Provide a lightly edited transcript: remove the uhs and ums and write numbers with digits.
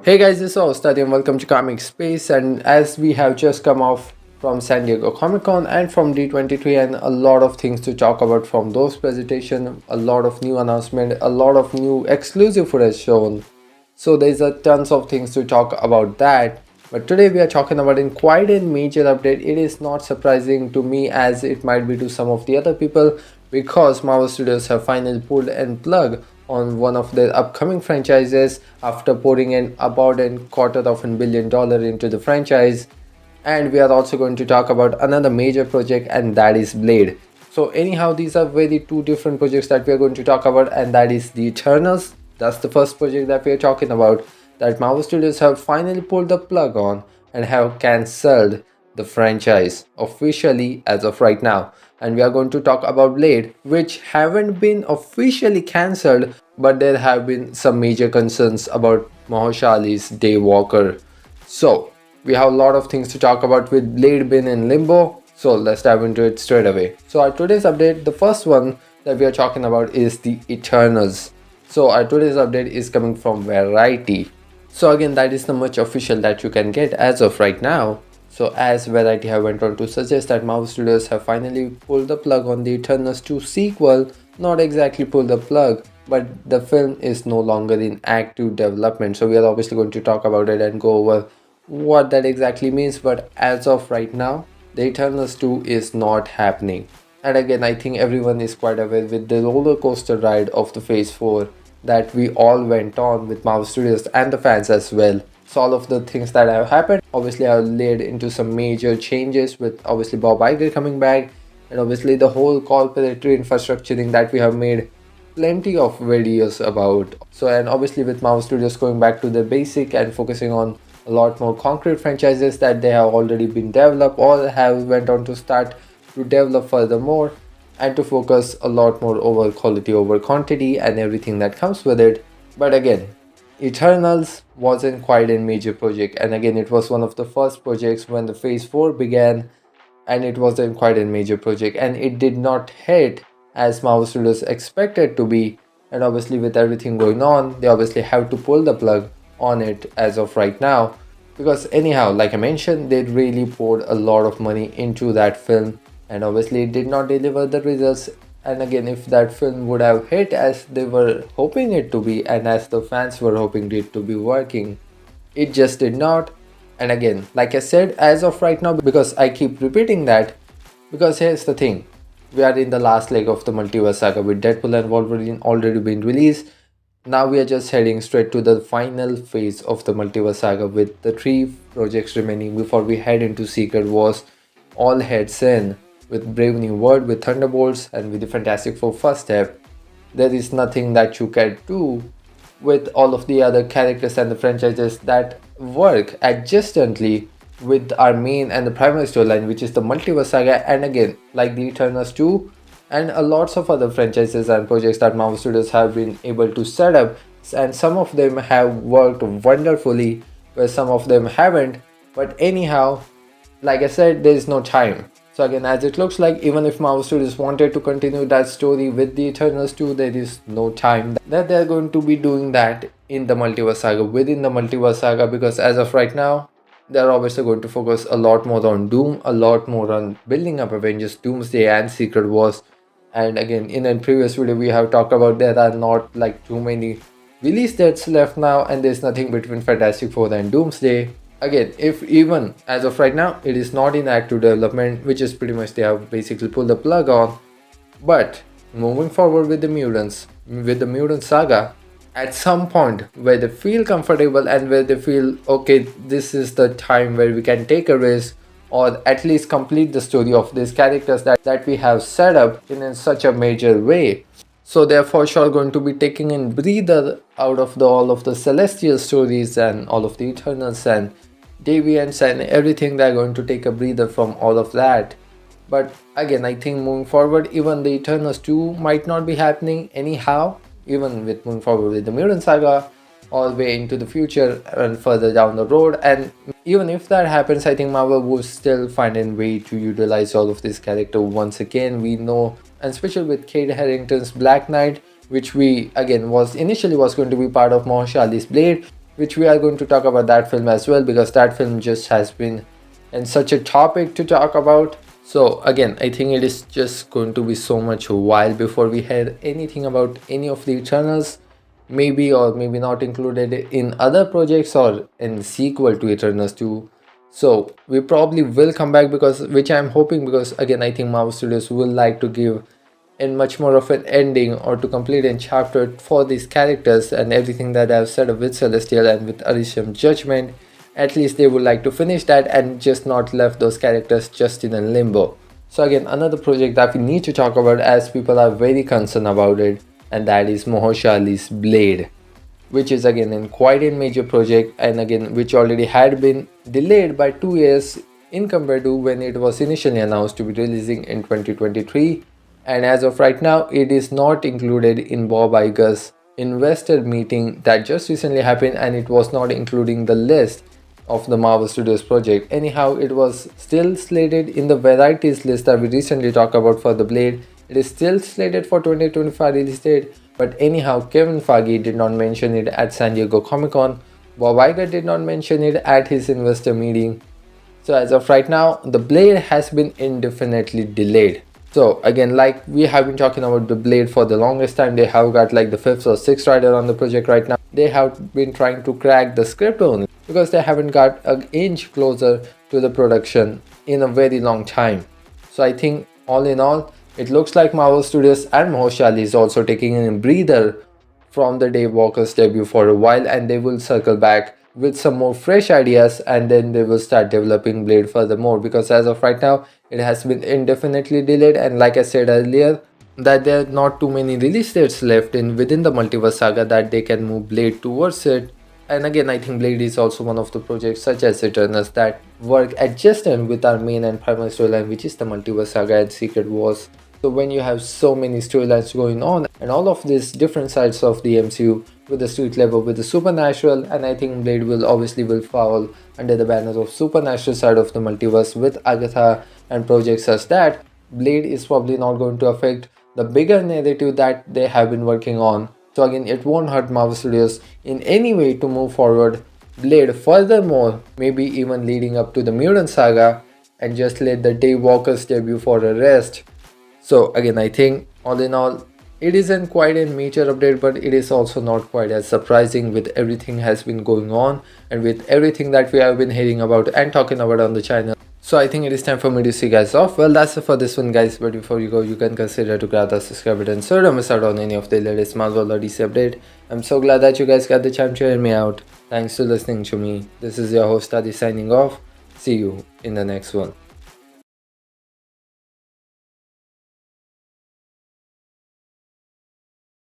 Hey guys, this is Ostad and welcome to Comic Space. And as we have just come off from San Diego Comic Con and from D23, and a lot of things to talk about from those presentations, a lot of new announcement, a lot of new exclusive footage shown. So there's a tons of things to talk about that. But today we are talking about in quite a major update. It is not surprising to me as it might be to some of the other people, because Marvel Studios have finally pulled an plug on one of their upcoming franchises after pouring in about a quarter of $1 billion into the franchise. And we are also going to talk about another major project, and that is Blade. So anyhow, these are very two different projects that we are going to talk about, and that is the Eternals. That's the first project that we are talking about, that Marvel Studios have finally pulled the plug on and have cancelled the franchise officially as of right now. And we are going to talk about Blade, which haven't been officially cancelled, but there have been some major concerns about Mahashali's Daywalker. So we have a lot of things to talk about with Blade being in limbo. So let's dive into it straight away. So our today's update, the first one that we are talking about is the Eternals. So our today's update is coming from Variety. So again, that is the much official that you can get as of right now. So as Variety have went on to suggest that Marvel Studios have finally pulled the plug on the Eternals 2 sequel. Not exactly pulled the plug, but the film is no longer in active development. So we are obviously going to talk about it and go over what that exactly means. But as of right now, the Eternals 2 is not happening. And again, I think everyone is quite aware with the roller coaster ride of the Phase 4 that we all went on with Marvel Studios and the fans as well. So all of the things that have happened obviously have led into some major changes, with obviously Bob Iger coming back, and obviously the whole corporate infrastructuring that we have made plenty of videos about. So and obviously with Marvel Studios going back to the basic and focusing on a lot more concrete franchises that they have already been developed or have went on to start to develop furthermore, and to focus a lot more over quality over quantity and everything that comes with it. But again, Eternals wasn't quite a major project, and again it was one of the first projects when the Phase 4 began, and it wasn't quite a major project, and it did not hit as Marvel Studios expected to be. And obviously with everything going on, they obviously have to pull the plug on it as of right now, because anyhow, like I mentioned, they really poured a lot of money into that film, and obviously it did not deliver the results. And again, if that film would have hit as they were hoping it to be and as the fans were hoping it to be working, it just did not. And again, like I said, as of right now, because I keep repeating that, because here's the thing, we are in the last leg of the multiverse saga with Deadpool and Wolverine already been released. Now we are just heading straight to the final phase of the multiverse saga with the 3 projects remaining before we head into Secret Wars. All heads in with Brave New World, with Thunderbolts, and with the Fantastic Four first step. There is nothing that you can do with all of the other characters and the franchises that work adjacently with our main and the primary storyline, which is the multiverse saga. And again, like the Eternals 2 and a lots of other franchises and projects that Marvel Studios have been able to set up, and some of them have worked wonderfully where some of them haven't. But anyhow, like I said, there is no time. So again, as it looks like, even if Marvel Studios wanted to continue that story with the Eternals 2, there is no time that they're going to be doing that in the multiverse saga, within the multiverse saga, because as of right now, they're obviously going to focus a lot more on Doom, a lot more on building up Avengers, Doomsday and Secret Wars. And again, in a previous video, we have talked about there are not like too many release dates left now, and there's nothing between Fantastic Four and Doomsday. Again, if even as of right now it is not in active development, which is pretty much they have basically pulled the plug on. But moving forward with the mutants, with the mutant saga, at some point where they feel comfortable and where they feel okay, this is the time where we can take a risk, or at least complete the story of these characters that we have set up in such a major way. So they're for sure going to be taking in breather out of all of the celestial stories and all of the Eternals and Deviants and everything. They're going to take a breather from all of that. But again, I think moving forward, even the Eternals 2 might not be happening anyhow, even with moving forward with the Mutant Saga all the way into the future and further down the road. And even if that happens, I think Marvel will still find a way to utilize all of this character once again. We know, and especially with Kate Harington's Black Knight, which we again was initially was going to be part of Mahashali's Blade. which we are going to talk about that film as well, because that film just has been and such a topic to talk about. So again, I think it is just going to be so much while before we hear anything about any of the Eternals, maybe or maybe not included in other projects or in sequel to Eternals 2. So we probably will come back, because which I'm hoping, because again I think Marvel Studios will like to give in much more of an ending or to complete a chapter for these characters, and everything that I've said with Celestial and with Arishem Judgment, at least they would like to finish that and just not left those characters just in a limbo. So again, another project that we need to talk about, as people are very concerned about it, and that is Mahershala Ali's Blade, which is again in quite a major project, and again which already had been delayed by 2 years in compared to when it was initially announced to be releasing in 2023. And as of right now, it is not included in Bob Iger's investor meeting that just recently happened, and it was not including the list of the Marvel Studios project. Anyhow, it was still slated in the varieties list that we recently talked about for the Blade. It is still slated for 2025 release date, but anyhow, Kevin Feige did not mention it at San Diego Comic-Con. Bob Iger did not mention it at his investor meeting. So as of right now, the Blade has been indefinitely delayed. So again, like we have been talking about the Blade for the longest time, they have got like the 5th or 6th writer on the project right now. They have been trying to crack the script only, because they haven't got an inch closer to the production in a very long time. So I think all in all, it looks like Marvel Studios and Mahershala Ali is also taking a breather from the Dave Walker's debut for a while, and they will circle back with some more fresh ideas, and then they will start developing Blade furthermore, because as of right now it has been indefinitely delayed, and like I said earlier, that there are not too many release dates left in within the multiverse saga that they can move Blade towards it. And again, I think Blade is also one of the projects such as Eternals that work adjacent with our main and primary storyline, which is the multiverse saga and Secret Wars. So when you have so many storylines going on and all of these different sides of the MCU with the street level, with the supernatural, and I think Blade will obviously will fall under the banner of supernatural side of the multiverse with Agatha and projects such that, Blade is probably not going to affect the bigger narrative that they have been working on. So again, it won't hurt Marvel Studios in any way to move forward Blade furthermore, maybe even leading up to the Mutant Saga, and just let the Dave Walker's debut for a rest. So again, I think all in all, it isn't quite a major update, but it is also not quite as surprising with everything has been going on and with everything that we have been hearing about and talking about on the channel. So I think it is time for me to see you guys off. Well, that's it for this one, guys, but before you go, you can consider to grab the subscribe button so you don't miss out on any of the latest Marvel or DC update. I'm so glad that you guys got the chance to hear me out. Thanks for listening to me. This is your host Adi signing off. See you in the next one.